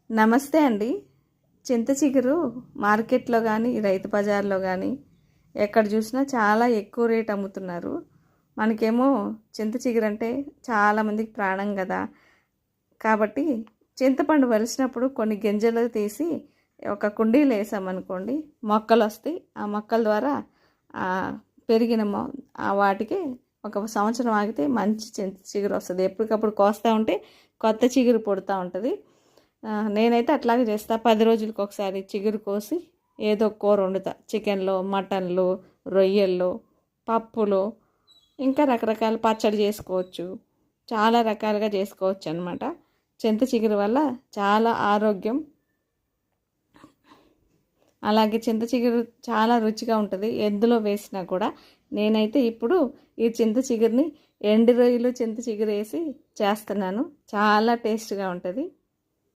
నమస్తే అండి. చింత చిగురు మార్కెట్లో కానీ రైతు బజార్లో కానీ ఎక్కడ చూసినా చాలా ఎక్కువ రేట్ అమ్ముతున్నారు. మనకేమో చింత చిగురు అంటే చాలామందికి ప్రాణం కదా. కాబట్టి చింతపండు వలిసినప్పుడు కొన్ని గింజలు తీసి ఒక కుండీలో వేసామనుకోండి, మొక్కలు వస్తాయి. ఆ మొక్కల ద్వారా పెరిగిన వాటికి ఒక సంవత్సరం ఆగితే మంచి చింత చిగురు వస్తుంది. ఎప్పటికప్పుడు కోస్తూ ఉంటే కొత్త చిగురు పుడుతూ ఉంటుంది. నేనైతే అట్లాగే చేస్తా. 10 రోజులకు ఒకసారి చిగురు కోసి ఏదో కూర వండుతా. చికెన్లో, మటన్లో, రొయ్యల్లో, పప్పులో, ఇంకా రకరకాల పచ్చడి చేసుకోవచ్చు. చాలా రకాలుగా చేసుకోవచ్చు అన్నమాట. చింత చిగురు వల్ల చాలా ఆరోగ్యం. అలాగే చింత చిగురు చాలా రుచిగా ఉంటుంది ఎందులో వేసినా కూడా. నేనైతే ఇప్పుడు ఈ చింత చిగురిని ఎండు రొయ్యలు చింత చిగురు వేసి చేస్తున్నాను. చాలా టేస్ట్గా ఉంటుంది.